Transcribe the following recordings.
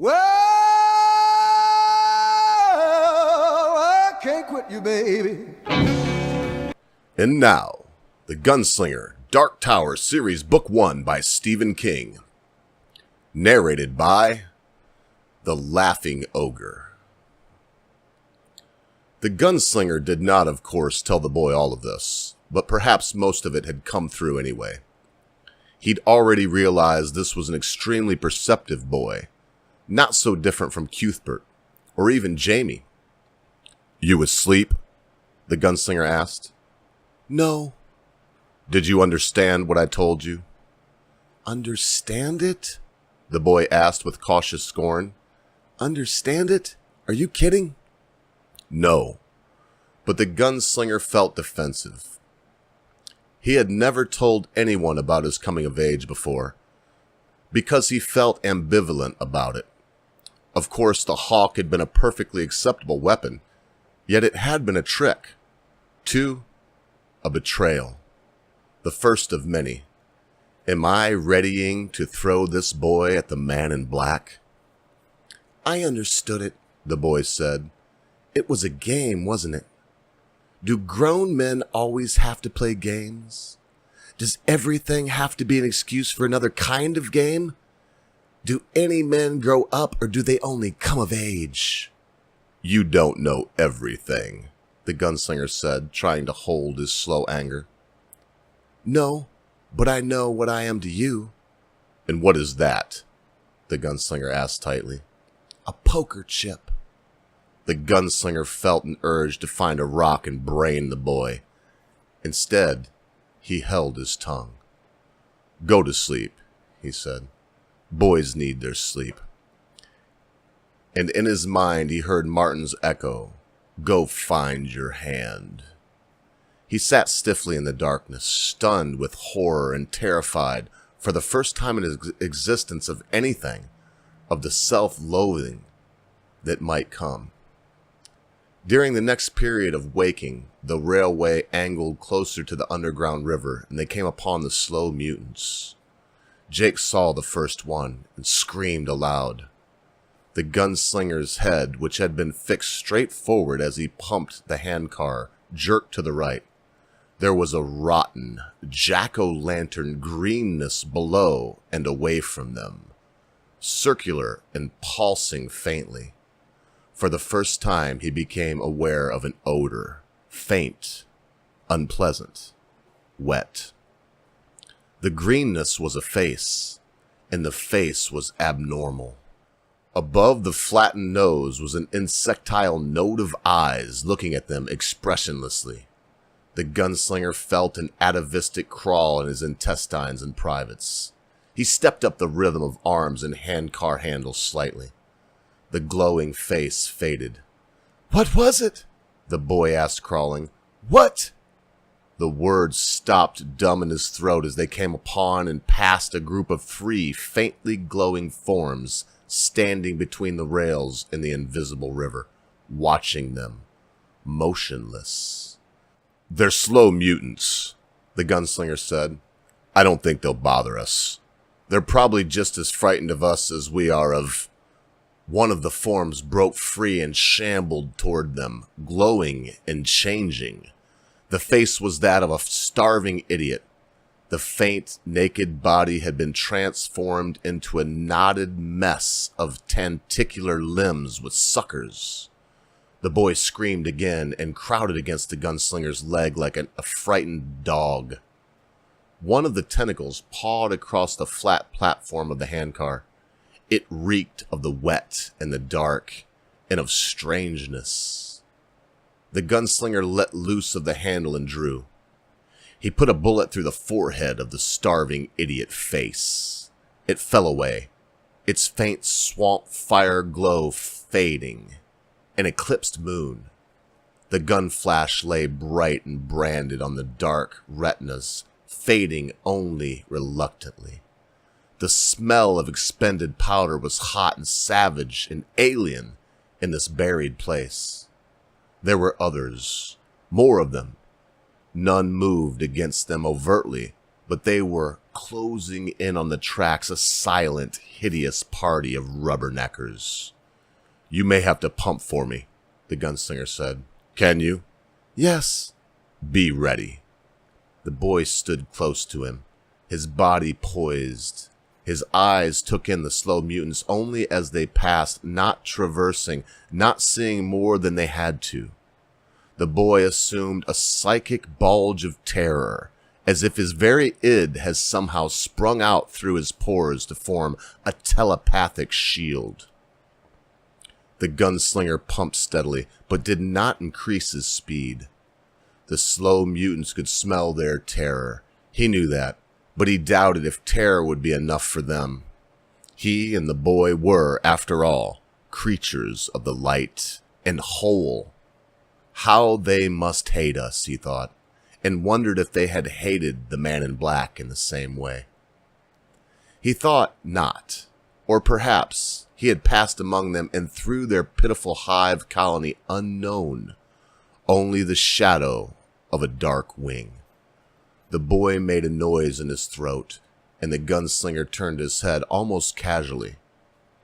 Well, I can't quit you, baby. And now, The Gunslinger, Dark Tower Series Book 1 by Stephen King. Narrated by The Laughing Ogre. The Gunslinger did not, of course, tell the boy all of this, but perhaps most of it had come through anyway. He'd already realized this was an extremely perceptive boy, not so different from Cuthbert, or even Jamie. "You asleep?" the Gunslinger asked. "No." "Did you understand what I told you?" "Understand it?" the boy asked with cautious scorn. "Understand it? Are you kidding?" No, but the Gunslinger felt defensive. He had never told anyone about his coming of age before, because he felt ambivalent about it. Of course, the hawk had been a perfectly acceptable weapon, yet it had been a trick. A betrayal. The first of many. Am I readying to throw this boy at the man in black? "I understood it," the boy said. "It was a game, wasn't it? Do grown men always have to play games? Does everything have to be an excuse for another kind of game? Do any men grow up, or do they only come of age?" "You don't know everything," the Gunslinger said, trying to hold his slow anger. "No, but I know what I am to you." "And what is that?" the Gunslinger asked tightly. "A poker chip." The Gunslinger felt an urge to find a rock and brain the boy. Instead, he held his tongue. "Go to sleep," he said. "Boys need their sleep." And in his mind, he heard Martin's echo, "Go find your hand." He sat stiffly in the darkness, stunned with horror and terrified, for the first time in his existence, of anything, of the self-loathing that might come. During the next period of waking, the railway angled closer to the underground river, and they came upon the slow mutants. Jake saw the first one and screamed aloud. The Gunslinger's head, which had been fixed straight forward as he pumped the handcar, jerked to the right. There was a rotten, jack-o'-lantern greenness below and away from them, circular and pulsing faintly. For the first time, he became aware of an odor, faint, unpleasant, wet. The greenness was a face, and the face was abnormal. Above the flattened nose was an insectile node of eyes looking at them expressionlessly. The Gunslinger felt an atavistic crawl in his intestines and privates. He stepped up the rhythm of arms and handcar handles slightly. The glowing face faded. "What was it?" the boy asked, crawling. "What?" The words stopped dumb in his throat as they came upon and past a group of three faintly glowing forms standing between the rails and the invisible river, watching them, motionless. "They're slow mutants," the Gunslinger said. "I don't think they'll bother us. They're probably just as frightened of us as we are of..." One of the forms broke free and shambled toward them, glowing and changing. The face was that of a starving idiot. The faint, naked body had been transformed into a knotted mess of tentacular limbs with suckers. The boy screamed again and crowded against the Gunslinger's leg like a frightened dog. One of the tentacles pawed across the flat platform of the handcar. It reeked of the wet and the dark and of strangeness. The Gunslinger let loose of the handle and drew. He put a bullet through the forehead of the starving idiot face. It fell away, its faint swamp fire glow fading. An eclipsed moon. The gun flash lay bright and branded on the dark retinas, fading only reluctantly. The smell of expended powder was hot and savage and alien in this buried place. There were others, more of them. None moved against them overtly, but they were closing in on the tracks, a silent, hideous party of rubberneckers. "You may have to pump for me," the gunslinger said. "Can you?" "Yes." "Be ready." The boy stood close to him, his body poised. His eyes took in the slow mutants only as they passed, not traversing, not seeing more than they had to. The boy assumed a psychic bulge of terror, as if his very id has somehow sprung out through his pores to form a telepathic shield. The gunslinger pumped steadily, but did not increase his speed. The slow mutants could smell their terror. He knew that, but he doubted if terror would be enough for them. He and the boy were, after all, creatures of the light and whole. How they must hate us, he thought, and wondered if they had hated the man in black in the same way. He thought not, or perhaps he had passed among them and through their pitiful hive colony unknown, only the shadow of a dark wing. The boy made a noise in his throat, and the gunslinger turned his head almost casually.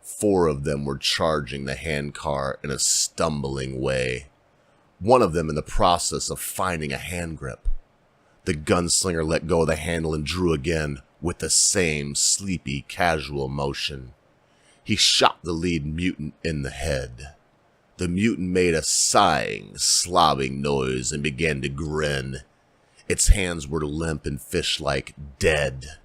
4 of them were charging the handcar in a stumbling way, one of them in the process of finding a hand grip. The gunslinger let go of the handle and drew again with the same sleepy, casual motion. He shot the lead mutant in the head. The mutant made a sighing, slobbing noise and began to grin. Its hands were limp and fish-like, dead.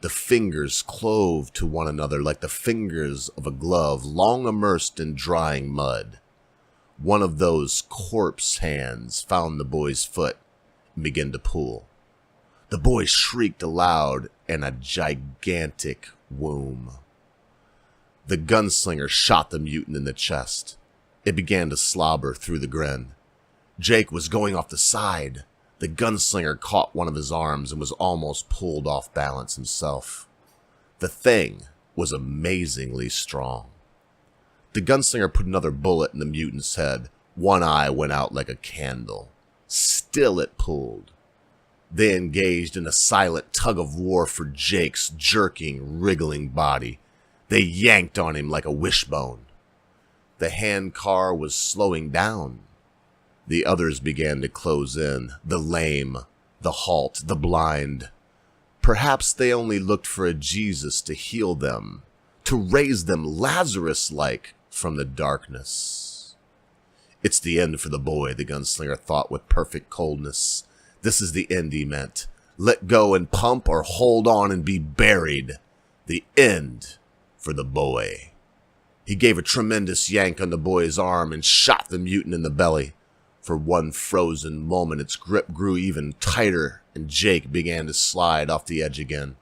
The fingers clove to one another like the fingers of a glove long immersed in drying mud. One of those corpse hands found the boy's foot and began to pull. The boy shrieked aloud in a gigantic womb. The gunslinger shot the mutant in the chest. It began to slobber through the grin. Jake was going off the side. The gunslinger caught one of his arms and was almost pulled off balance himself. The thing was amazingly strong. The gunslinger put another bullet in the mutant's head. One eye went out like a candle. Still it pulled. They engaged in a silent tug of war for Jake's jerking, wriggling body. They yanked on him like a wishbone. The handcar was slowing down. The others began to close in, the lame, the halt, the blind. Perhaps they only looked for a Jesus to heal them, to raise them Lazarus-like from the darkness. It's the end for the boy, the gunslinger thought with perfect coldness. This is the end, he meant. Let go and pump or hold on and be buried. The end for the boy. He gave a tremendous yank on the boy's arm and shot the mutant in the belly. For one frozen moment, its grip grew even tighter, and Jake began to slide off the edge again.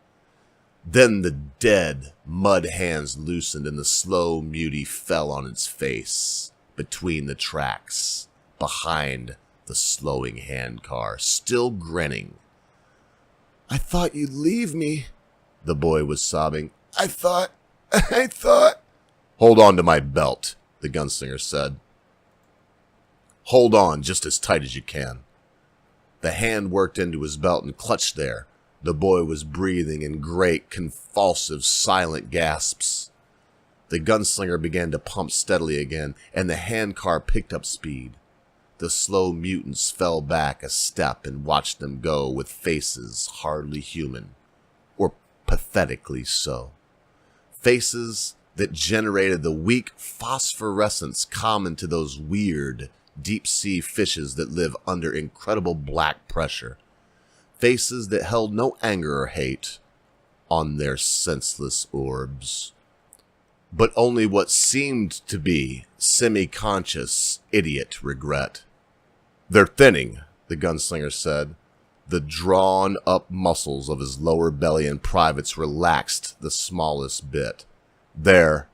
Then the dead, mud hands loosened, and the slow mutie fell on its face, between the tracks, behind the slowing handcar, still grinning. "I thought you'd leave me," the boy was sobbing. I thought... "Hold on to my belt," the gunslinger said. "Hold on just as tight as you can." The hand worked into his belt and clutched there. The boy was breathing in great, convulsive, silent gasps. The gunslinger began to pump steadily again, and the handcar picked up speed. The slow mutants fell back a step and watched them go with faces hardly human, or pathetically so. Faces that generated the weak phosphorescence common to those weird, deep-sea fishes that live under incredible black pressure. Faces that held no anger or hate on their senseless orbs, but only what seemed to be semi-conscious idiot regret. "They're thinning," the gunslinger said. The drawn-up muscles of his lower belly and privates relaxed the smallest bit. There,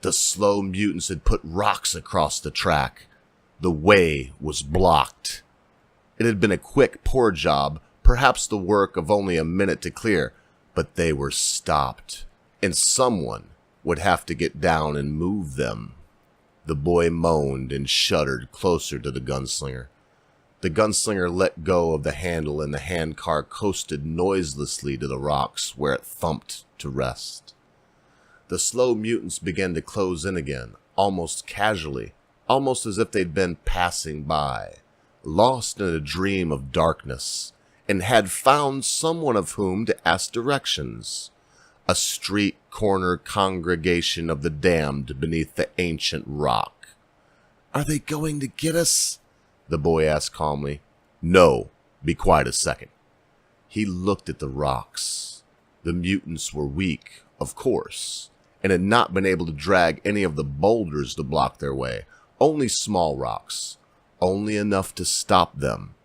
the slow mutants had put rocks across the track. The way was blocked. It had been a quick, poor job, perhaps the work of only a minute to clear, but they were stopped, and someone would have to get down and move them. The boy moaned and shuddered closer to the gunslinger. The gunslinger let go of the handle and the handcar coasted noiselessly to the rocks where it thumped to rest. The slow mutants began to close in again, almost casually, almost as if they'd been passing by, lost in a dream of darkness, and had found someone of whom to ask directions. A street corner congregation of the damned beneath the ancient rock. "Are they going to get us?" the boy asked calmly. "No, be quiet a second." He looked at the rocks. The mutants were weak, of course, and had not been able to drag any of the boulders to block their way. Only small rocks, only enough to stop them,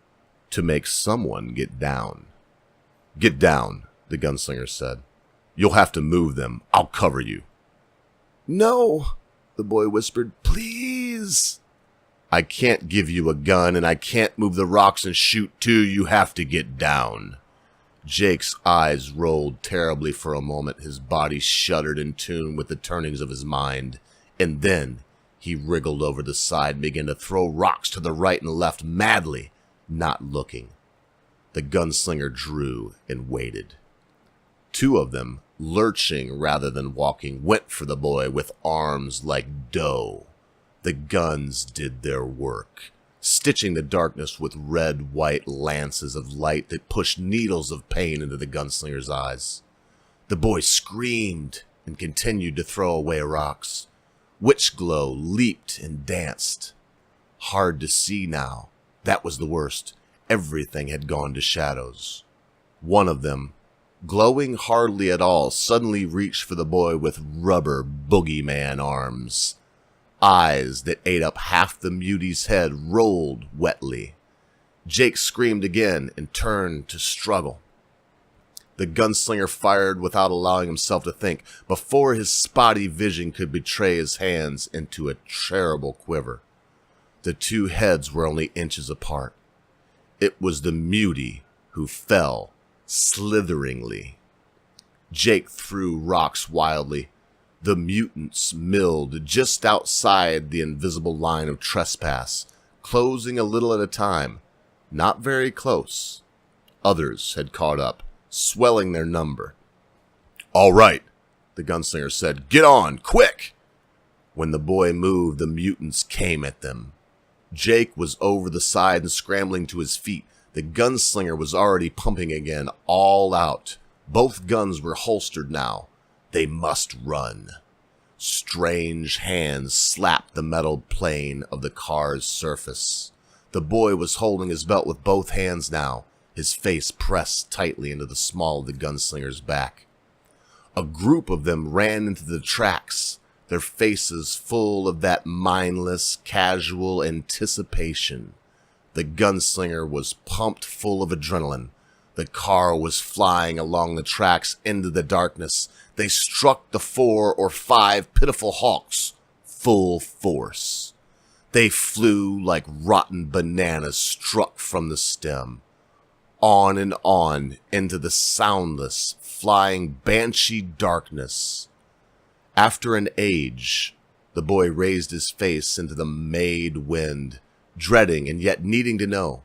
to make someone get down. "Get down," the gunslinger said. "You'll have to move them. I'll cover you." "No," the boy whispered. "Please." "I can't give you a gun, and I can't move the rocks and shoot too. You have to get down." Jake's eyes rolled terribly for a moment. His body shuddered in tune with the turnings of his mind. And then he wriggled over the side and began to throw rocks to the right and left madly, not looking. The gunslinger drew and waited. Two of them, lurching rather than walking, went for the boy with arms like dough. The guns did their work, stitching the darkness with red-white lances of light that pushed needles of pain into the gunslinger's eyes. The boy screamed and continued to throw away rocks. Witch glow leaped and danced. Hard to see now. That was the worst. Everything had gone to shadows. One of them, glowing hardly at all, suddenly reached for the boy with rubber boogeyman arms. Eyes that ate up half the mutie's head rolled wetly. Jake screamed again and turned to struggle. The gunslinger fired without allowing himself to think. Before his spotty vision could betray his hands into a terrible quiver. The two heads were only inches apart. It was the mutie who fell slitheringly. Jake threw rocks wildly. The mutants milled just outside the invisible line of trespass, closing a little at a time, not very close. Others had caught up, swelling their number. "All right," the gunslinger said. "Get on, quick!" When the boy moved, the mutants came at them. Jake was over the side and scrambling to his feet. The gunslinger was already pumping again, all out. Both guns were holstered now. They must run. Strange hands slapped the metal plane of the car's surface. The boy was holding his belt with both hands now, his face pressed tightly into the small of the gunslinger's back. A group of them ran into the tracks, their faces full of that mindless, casual anticipation. The gunslinger was pumped full of adrenaline. The car was flying along the tracks into the darkness. They struck the 4 or 5 pitiful hawks full force. They flew like rotten bananas struck from the stem. On and on into the soundless, flying banshee darkness. After an age, the boy raised his face into the Made wind, dreading and yet needing to know.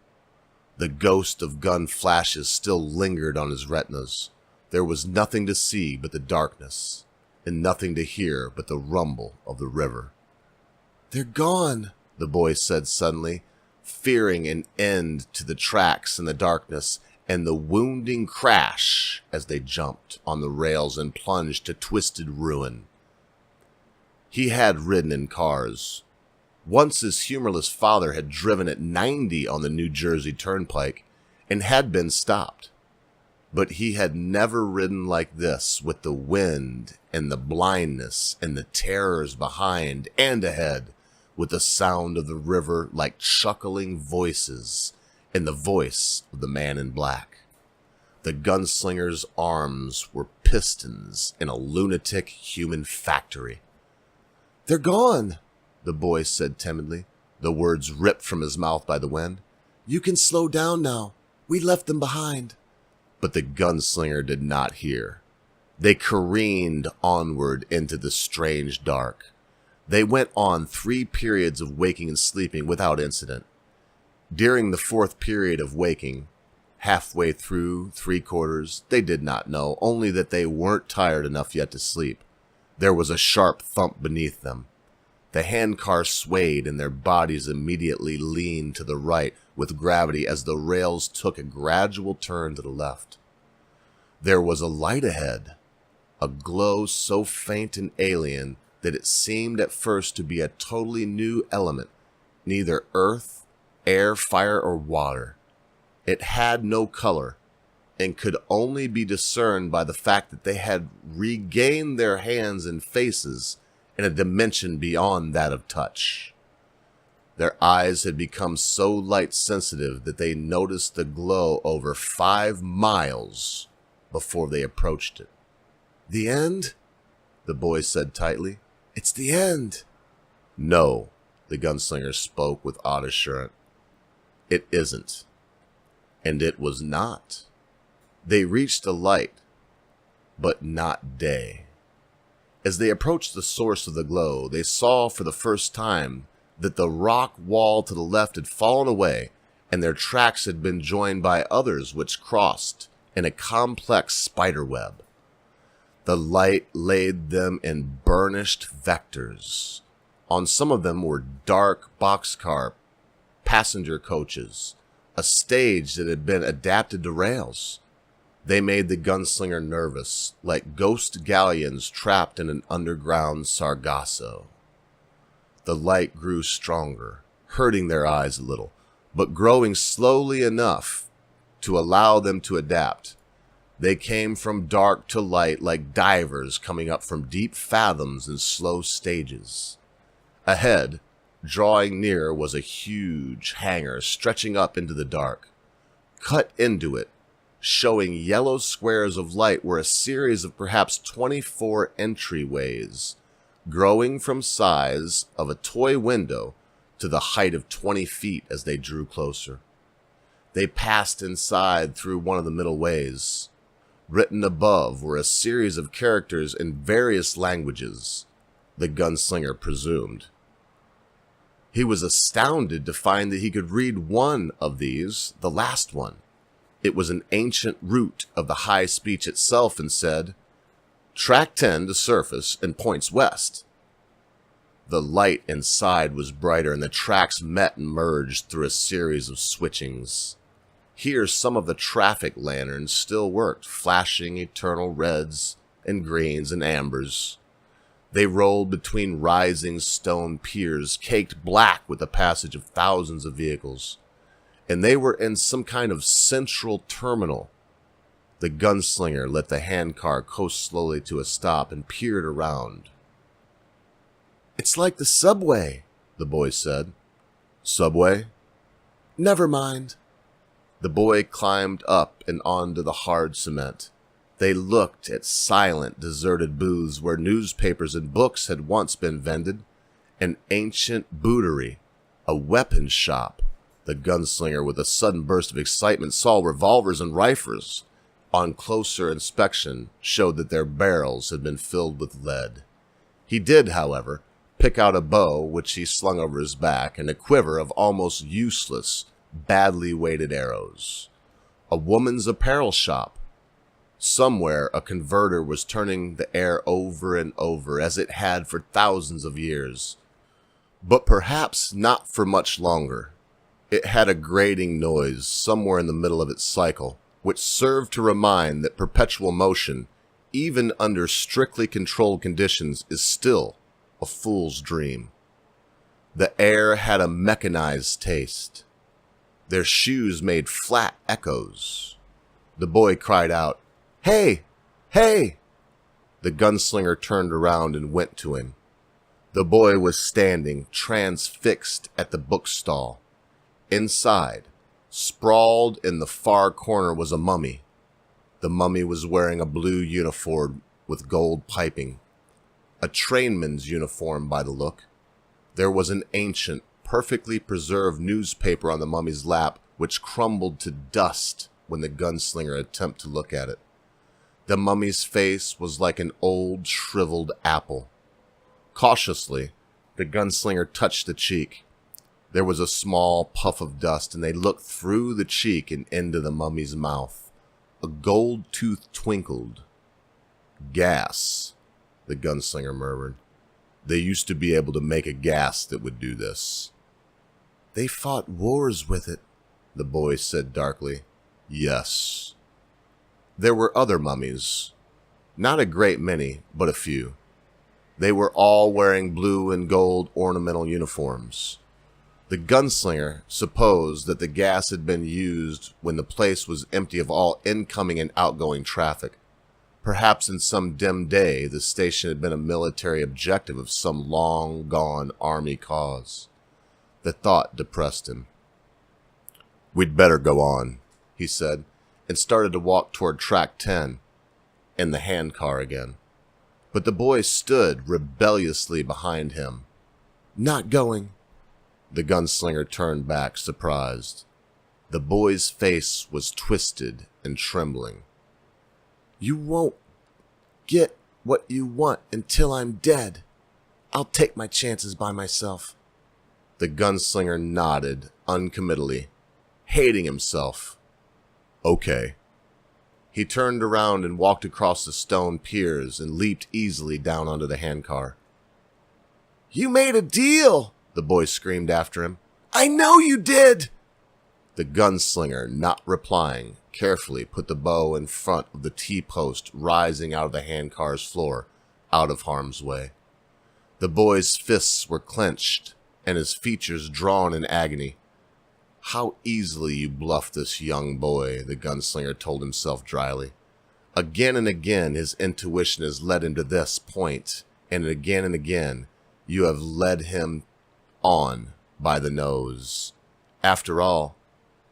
The ghost of gun flashes still lingered on his retinas. There was nothing to see but the darkness, and nothing to hear but the rumble of the river. "They're gone," the boy said suddenly, fearing an end to the tracks in the darkness and the wounding crash as they jumped on the rails and plunged to twisted ruin. He had ridden in cars. Once his humorless father had driven at 90 on the New Jersey Turnpike and had been stopped. But he had never ridden like this, with the wind and the blindness and the terrors behind and ahead, with the sound of the river like chuckling voices and the voice of the man in black. The gunslinger's arms were pistons in a lunatic human factory. "They're gone," the boy said timidly, the words ripped from his mouth by the wind. "You can slow down now. We left them behind." But the gunslinger did not hear. They careened onward into the strange dark. They went on 3 periods of waking and sleeping without incident. During the fourth period of waking, halfway through, three-quarters, they did not know, only that they weren't tired enough yet to sleep. There was a sharp thump beneath them. The handcar swayed and their bodies immediately leaned to the right with gravity as the rails took a gradual turn to the left. There was a light ahead, a glow so faint and alien that it seemed at first to be a totally new element, neither earth, air, fire, or water. It had no color and could only be discerned by the fact that they had regained their hands and faces in a dimension beyond that of touch. Their eyes had become so light-sensitive that they noticed the glow over 5 miles before they approached it. "The end?" the boy said tightly. "It's the end." "No," the gunslinger spoke with odd assurance. "It isn't." And it was not. They reached the light, but not day. As they approached the source of the glow, they saw for the first time that the rock wall to the left had fallen away, and their tracks had been joined by others which crossed in a complex spider web. The light laid them in burnished vectors. On some of them were dark boxcar passenger coaches, a stage that had been adapted to rails. They made the gunslinger nervous, like ghost galleons trapped in an underground sargasso. The light grew stronger, hurting their eyes a little, but growing slowly enough to allow them to adapt. They came from dark to light like divers coming up from deep fathoms in slow stages. Ahead, drawing near, was a huge hangar stretching up into the dark. Cut into it, showing yellow squares of light, were a series of perhaps 24 entryways, growing from size of a toy window to the height of 20 feet as they drew closer. They passed inside through one of the middle ways. Written above were a series of characters in various languages, the gunslinger presumed. He was astounded to find that he could read one of these, the last one. It was an ancient root of the high speech itself and said, "Track 10 to surface and points west." The light inside was brighter and the tracks met and merged through a series of switchings. Here some of the traffic lanterns still worked, flashing eternal reds and greens and ambers. They rolled between rising stone piers, caked black with the passage of thousands of vehicles. And they were in some kind of central terminal. The gunslinger let the handcar coast slowly to a stop and peered around. "It's like the subway," the boy said. "Subway?" "Never mind." The boy climbed up and onto the hard cement. They looked at silent, deserted booths where newspapers and books had once been vended, an ancient bootery, a weapons shop. The gunslinger, with a sudden burst of excitement, saw revolvers and rifles. On closer inspection, showed that their barrels had been filled with lead. He did, however, pick out a bow which he slung over his back and a quiver of almost useless, badly weighted arrows. A woman's apparel shop. Somewhere a converter was turning the air over and over as it had for thousands of years. But perhaps not for much longer. It had a grating noise somewhere in the middle of its cycle, which served to remind that perpetual motion, even under strictly controlled conditions, is still a fool's dream. The air had a mechanized taste. Their shoes made flat echoes. The boy cried out, "Hey! Hey!" The gunslinger turned around and went to him. The boy was standing, transfixed at the bookstall. Inside, sprawled in the far corner, was a mummy. The mummy was wearing a blue uniform with gold piping. A trainman's uniform by the look. There was an ancient, perfectly preserved newspaper on the mummy's lap, which crumbled to dust when the gunslinger attempted to look at it. The mummy's face was like an old, shriveled apple. Cautiously, the gunslinger touched the cheek. There was a small puff of dust, and they looked through the cheek and into the mummy's mouth. A gold tooth twinkled. Gas, the gunslinger murmured. They used to be able to make a gas that would do this. They fought wars with it, the boy said darkly. Yes. There were other mummies. Not a great many, but a few. They were all wearing blue and gold ornamental uniforms. The gunslinger supposed that the gas had been used when the place was empty of all incoming and outgoing traffic. Perhaps in some dim day, the station had been a military objective of some long-gone army cause. The thought depressed him. We'd better go on, he said, and started to walk toward track 10 and the handcar again. But the boy stood rebelliously behind him. Not going. The gunslinger turned back, surprised. The boy's face was twisted and trembling. You won't get what you want until I'm dead. I'll take my chances by myself. The gunslinger nodded uncommittally, hating himself. Okay. He turned around and walked across the stone piers and leaped easily down onto the handcar. You made a deal, the boy screamed after him. I know you did! The gunslinger, not replying, carefully put the bow in front of the T-post rising out of the handcar's floor, out of harm's way. The boy's fists were clenched and his features drawn in agony. How easily you bluff this young boy, the gunslinger told himself dryly. Again and again his intuition has led him to this point, and again you have led him on by the nose. After all,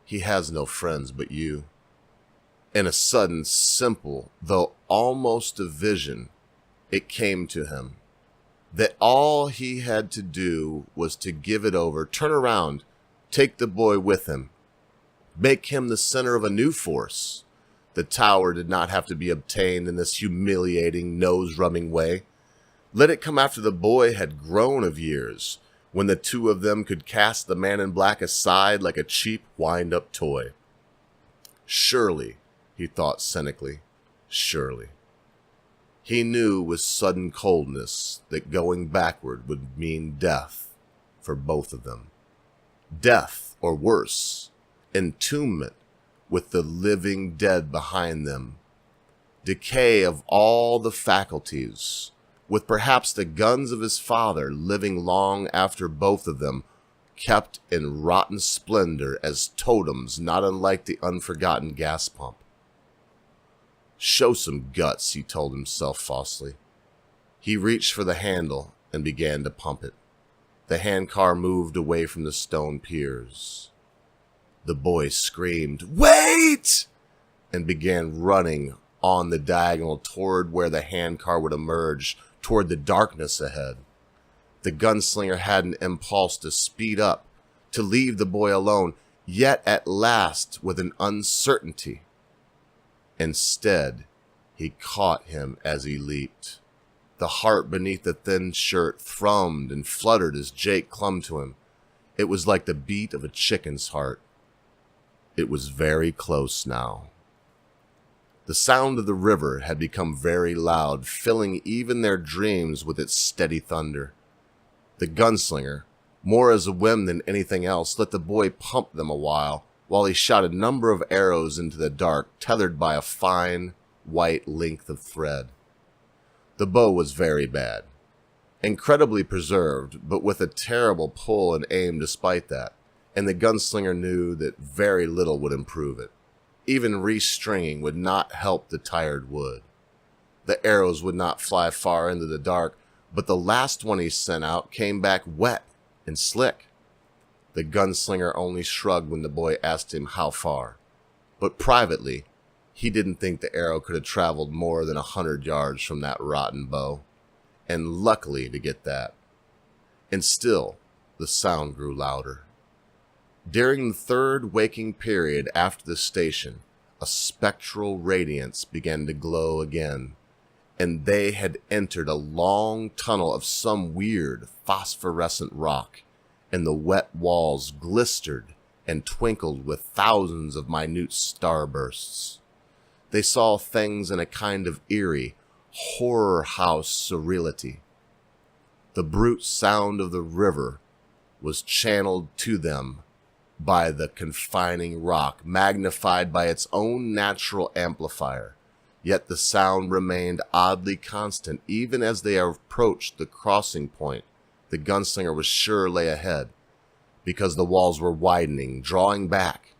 he has no friends but you. In a sudden, simple, though almost a vision, it came to him that all he had to do was to give it over, turn around, take the boy with him, make him the center of a new force. The tower did not have to be obtained in this humiliating, nose-rubbing way. Let it come after the boy had grown of years, when the two of them could cast the man in black aside like a cheap wind-up toy. Surely, he thought cynically, surely. He knew with sudden coldness that going backward would mean death for both of them. Death, or worse, entombment with the living dead behind them. Decay of all the faculties, with perhaps the guns of his father living long after both of them, kept in rotten splendor as totems not unlike the unforgotten gas pump. Show some guts, he told himself falsely. He reached for the handle and began to pump it. The handcar moved away from the stone piers. The boy screamed, "Wait!" and began running on the diagonal toward where the handcar would emerge, toward the darkness ahead. The gunslinger had an impulse to speed up, to leave the boy alone, yet at last with an uncertainty. Instead, he caught him as he leaped. The heart beneath the thin shirt thrummed and fluttered as Jake clung to him. It was like the beat of a chicken's heart. It was very close now. The sound of the river had become very loud, filling even their dreams with its steady thunder. The gunslinger, more as a whim than anything else, let the boy pump them a while he shot a number of arrows into the dark, tethered by a fine, white length of thread. The bow was very bad, incredibly preserved, but with a terrible pull and aim despite that, and the gunslinger knew that very little would improve it. Even restringing would not help the tired wood. The arrows would not fly far into the dark, but the last one he sent out came back wet and slick. The gunslinger only shrugged when the boy asked him how far, but privately, he didn't think the arrow could have traveled more than 100 yards from that rotten bow, and luckily to get that. And still, the sound grew louder. During the third waking period after the station, a spectral radiance began to glow again, and they had entered a long tunnel of some weird phosphorescent rock, and the wet walls glistered and twinkled with thousands of minute starbursts. They saw things in a kind of eerie, horror house surreality. The brute sound of the river was channeled to them by the confining rock, magnified by its own natural amplifier. Yet the sound remained oddly constant even as they approached the crossing point the gunslinger was sure lay ahead. Because the walls were widening, drawing back,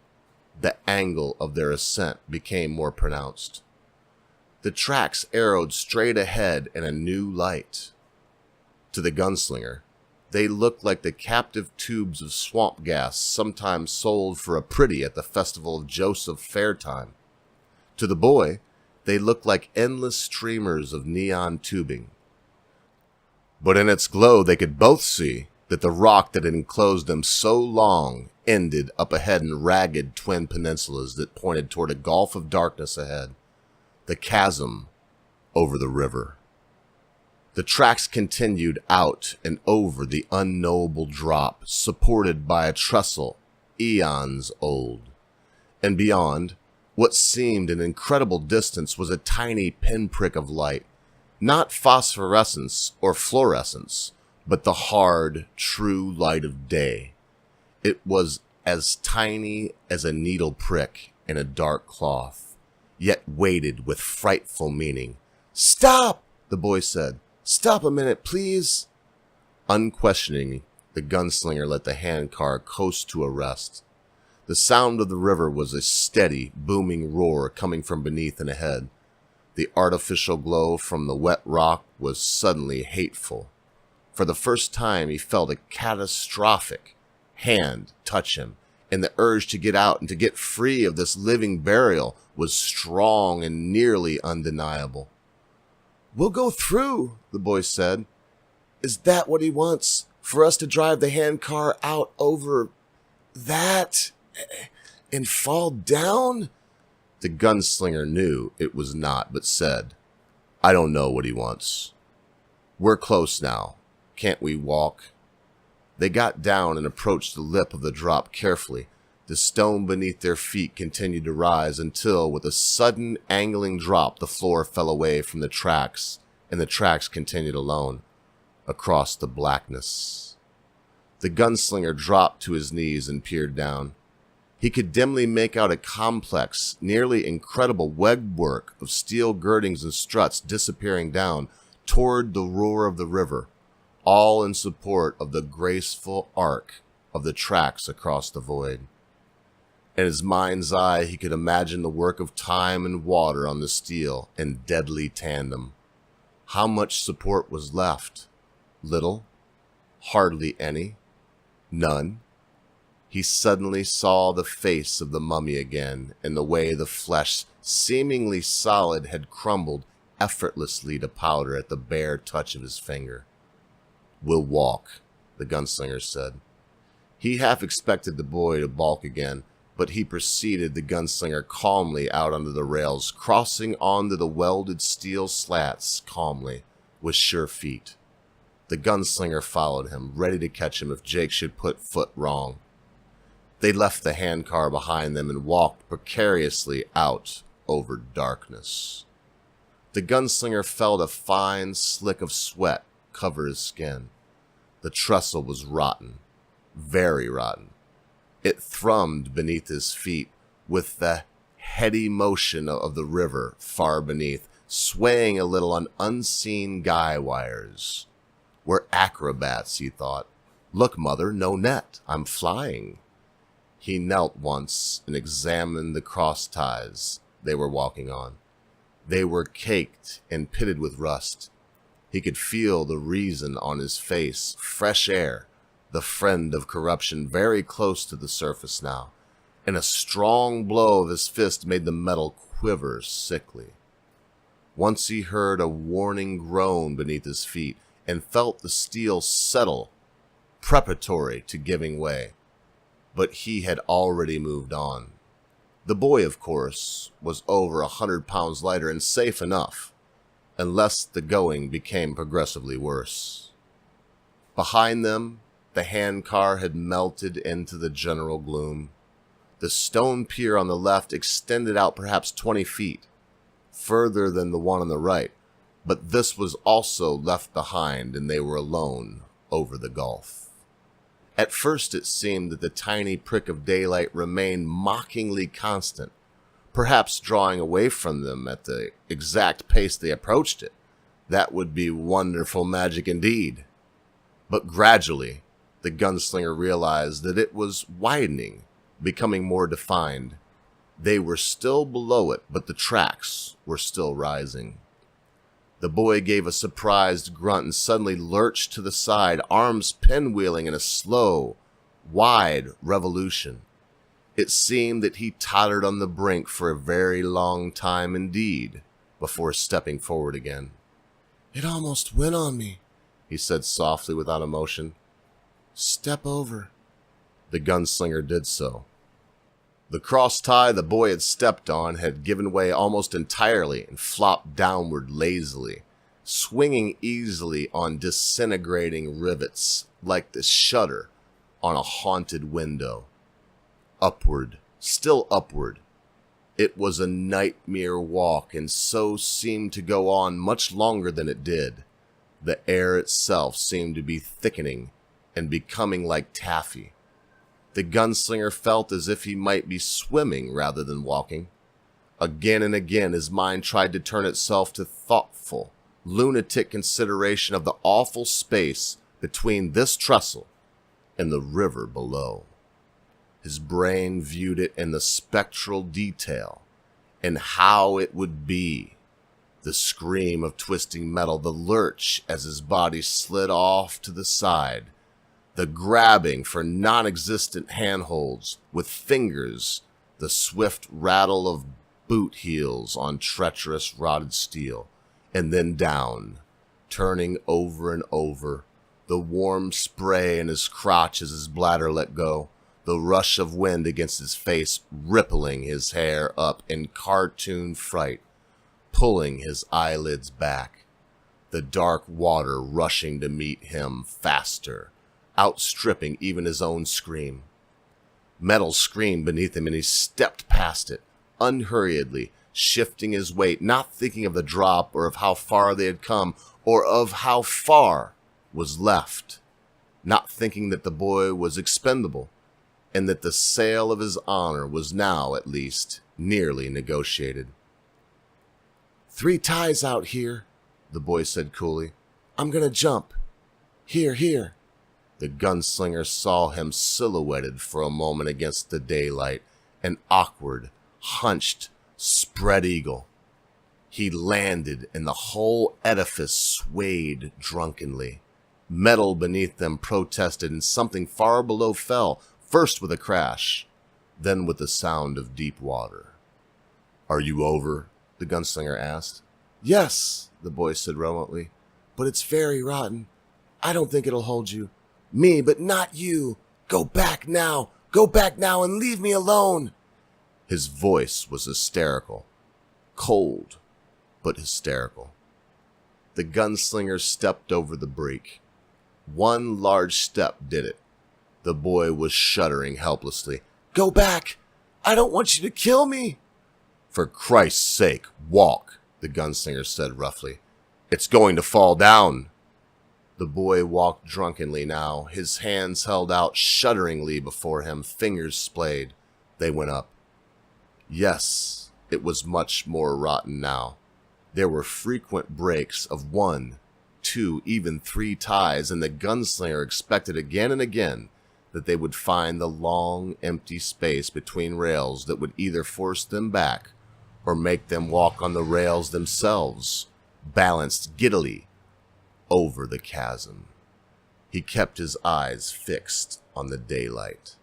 the angle of their ascent became more pronounced. The tracks arrowed straight ahead in a new light. To the gunslinger, they looked like the captive tubes of swamp gas sometimes sold for a pretty at the festival of Joseph Fairtime. To the boy, they looked like endless streamers of neon tubing. But in its glow they could both see that the rock that had enclosed them so long ended up ahead in ragged twin peninsulas that pointed toward a gulf of darkness ahead, the chasm over the river. The tracks continued out and over the unknowable drop, supported by a trestle eons old. And beyond, what seemed an incredible distance was a tiny pinprick of light, not phosphorescence or fluorescence, but the hard, true light of day. It was as tiny as a needle prick in a dark cloth, yet weighted with frightful meaning. "Stop!" the boy said. "Stop a minute, please." Unquestioning, the gunslinger let the handcar coast to a rest. The sound of the river was a steady, booming roar coming from beneath and ahead. The artificial glow from the wet rock was suddenly hateful. For the first time, he felt a catastrophic hand touch him, and the urge to get out and to get free of this living burial was strong and nearly undeniable. "We'll go through," the boy said. "Is that what he wants? For us to drive the handcar out over that and fall down?" The gunslinger knew it was not, but said, "I don't know what he wants. We're close now. Can't we walk?" They got down and approached the lip of the drop carefully. The stone beneath their feet continued to rise until, with a sudden angling drop, the floor fell away from the tracks, and the tracks continued alone, across the blackness. The gunslinger dropped to his knees and peered down. He could dimly make out a complex, nearly incredible webwork of steel girdings and struts disappearing down toward the roar of the river, all in support of the graceful arc of the tracks across the void. In his mind's eye, he could imagine the work of time and water on the steel in deadly tandem. How much support was left? Little? Hardly any? None? He suddenly saw the face of the mummy again, and the way the flesh, seemingly solid, had crumbled effortlessly to powder at the bare touch of his finger. "We'll walk," the gunslinger said. He half expected the boy to balk again, but he preceded the gunslinger calmly out onto the rails, crossing onto the welded steel slats calmly, with sure feet. The gunslinger followed him, ready to catch him if Jake should put foot wrong. They left the handcar behind them and walked precariously out over darkness. The gunslinger felt a fine slick of sweat cover his skin. The trestle was rotten, very rotten. It thrummed beneath his feet with the heady motion of the river far beneath, swaying a little on unseen guy wires. "We're acrobats," he thought. "Look, mother, no net. I'm flying." He knelt once and examined the cross ties they were walking on. They were caked and pitted with rust. He could feel the reason on his face, fresh air, the friend of corruption, very close to the surface now, and a strong blow of his fist made the metal quiver sickly. Once he heard a warning groan beneath his feet and felt the steel settle, preparatory to giving way. But he had already moved on. The boy, of course, was over 100 pounds lighter and safe enough, unless the going became progressively worse. Behind them, The handcar had melted into the general gloom. The stone pier on the left extended out perhaps 20 feet, further than the one on the right, but this was also left behind, and they were alone over the gulf. At first it seemed that the tiny prick of daylight remained mockingly constant, perhaps drawing away from them at the exact pace they approached it. That would be wonderful magic indeed. But gradually, the gunslinger realized that it was widening, becoming more defined. They were still below it, but the tracks were still rising. The boy gave a surprised grunt and suddenly lurched to the side, arms pinwheeling in a slow, wide revolution. It seemed that he tottered on the brink for a very long time indeed, before stepping forward again. "It almost went on me," he said softly without emotion. "Step over." The gunslinger did so. The cross tie the boy had stepped on had given way almost entirely and flopped downward lazily, swinging easily on disintegrating rivets like the shutter on a haunted window. Upward, still upward. It was a nightmare walk, and so seemed to go on much longer than it did. The air itself seemed to be thickening and becoming like taffy. The gunslinger felt as if he might be swimming rather than walking. Again and again his mind tried to turn itself to thoughtful, lunatic consideration of the awful space between this trestle and the river below. His brain viewed it in the spectral detail, and how it would be. The scream of twisting metal, the lurch as his body slid off to the side, the grabbing for non-existent handholds with fingers, the swift rattle of boot heels on treacherous rotted steel, and then down, turning over and over, the warm spray in his crotch as his bladder let go, the rush of wind against his face rippling his hair up in cartoon fright, pulling his eyelids back, the dark water rushing to meet him faster, outstripping even his own scream. Metal screamed beneath him, and he stepped past it, unhurriedly, shifting his weight, not thinking of the drop or of how far they had come, or of how far was left, not thinking that the boy was expendable, and that the sale of his honor was now, at least, nearly negotiated. "3 ties out here," the boy said coolly. "I'm gonna jump. Here." The gunslinger saw him silhouetted for a moment against the daylight, an awkward, hunched, spread eagle. He landed, and the whole edifice swayed drunkenly. Metal beneath them protested, and something far below fell, first with a crash, then with the sound of deep water. "Are you over?" the gunslinger asked. "Yes," the boy said remotely, "but it's very rotten. I don't think it'll hold you. Me, but not you. Go back now and leave me alone." His voice was hysterical, cold, but hysterical. The gunslinger stepped over the break. One large step did it. The boy was shuddering helplessly. "Go back! I don't want you to kill me!" "For Christ's sake, walk," the gunslinger said roughly. "It's going to fall down." The boy walked drunkenly now, his hands held out shudderingly before him, fingers splayed. They went up. Yes, it was much more rotten now. There were frequent breaks of 1, 2, even 3 ties, and the gunslinger expected again and again that they would find the long, empty space between rails that would either force them back or make them walk on the rails themselves, balanced giddily over the chasm. He kept his eyes fixed on the daylight.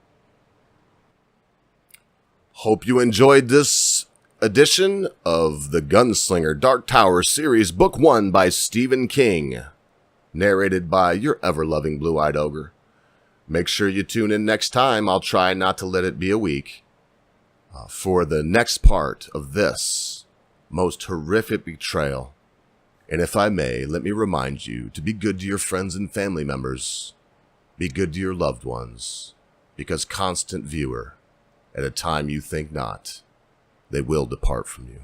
Hope you enjoyed this edition of the Gunslinger Dark Tower series, Book 1 by Stephen King, narrated by your ever-loving blue-eyed ogre. Make sure you tune in next time. I'll try not to let it be a week. For the next part of this most horrific betrayal. And if I may, let me remind you to be good to your friends and family members. Be good to your loved ones, because constant viewer, at a time you think not, they will depart from you.